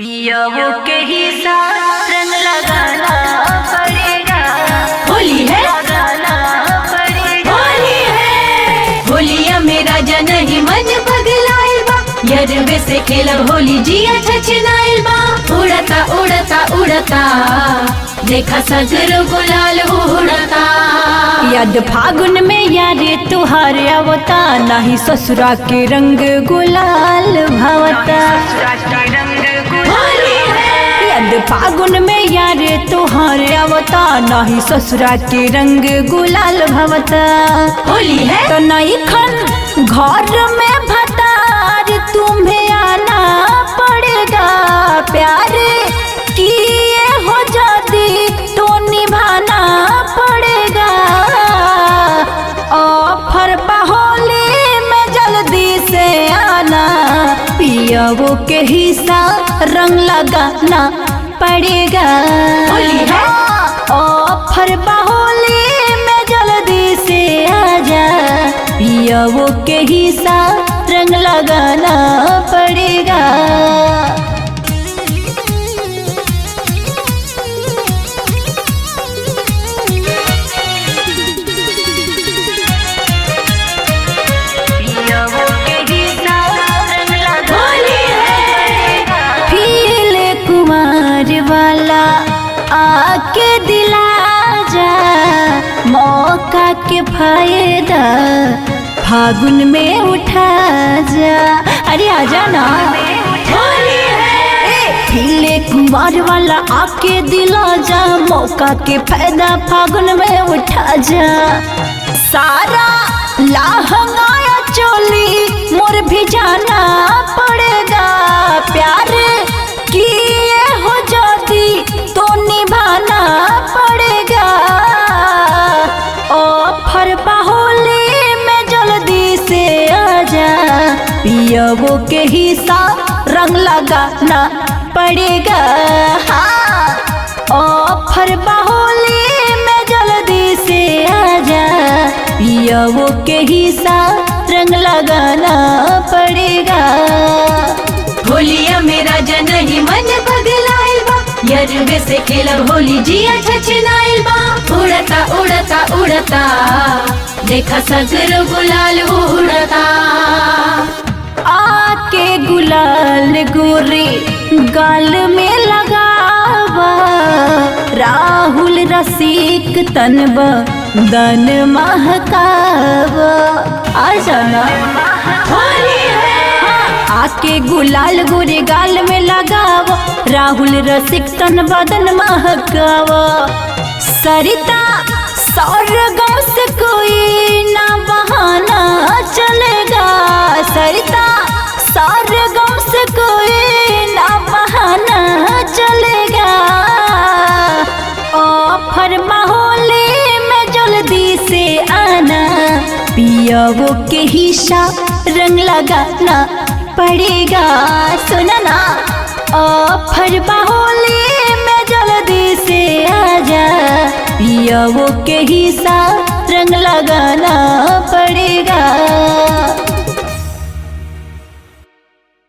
पियावो के ही साथ रंग लगाना पड़ेगा। होली है, लगाना पड़ेगा। होली है, होलिया मेरा जनही मन पगलाइल बा, यरवे से खेलब होली जिया छछनाइल बा। उड़ता उड़ता उड़ता देखा सगर गुलाल उड़ता। याद फागुन में यारे तुहार आवता, नाही ससुरा के रंग गुलाल भावता। होली है, याद फागुन में यारे तुहार आवता, नाही ससुरा के रंग गुलाल भावता। होली है, तो नहीं खन घर में भतार तुम्हें आना पड़ेगा। प्यार किए हो जाती तो निभाना पड़ेगा। ऑफर होली में जल्दी से आना, पियावो के हिस्सा रंग लगाना पड़ेगा। होली है, ऑफर होली में जल्दी से आजा, पियावो के हिस्सा रंग लगाना पड़ेगा। पियावो के ही साथ रंग लगाना होली है, फील कुमार वाला आके दिला जा, मौका के फायदा फागुन में उठा जा। अरे आजा ना। होली है, फीले कुमार वाला आके दिला जा, मौका के फायदा फागुन में उठा जा। सारा लहंगाया चोली मोर भी जाना पड़ेगा। प्यार किए हो जाती तो निभाना पड़ेगा। ऑफर होली में जल्दी से आजा, पियावो के हिस्सा रंग लगाना पड़ेगा। हाँ, ऑफर होली में जल्दी से आजा, पियावो के हिस्सा रंग लगाना पड़ेगा। होलिया मेरा जनही मन पगलाइल बा, यरवे से खेलब होली जिया छछनाइल बा। उड़ता उड़ता उड़ता देखा सगर गुलाल उड़ता। आके गुलाल गोरे गाल में लगावा, राहुल रसिक तनवा दन महकावा। आ जाना। होली है, आके गुलाल गोरे गाल में लगावा, राहुल रसिक तन बदन महकावा। सरिता सरगम से कोई ना बहाना चलेगा। सरिता सरगम से कोई ना बहाना चलेगा। ऑफर होली में जल्दी से आना, पियावो के हिस्सा रंग लगाना पड़ेगा। सुना ना, ऑफर होली में जल्दी से आजा, पियावो के हिस्सा रंग लगाना पड़ेगा।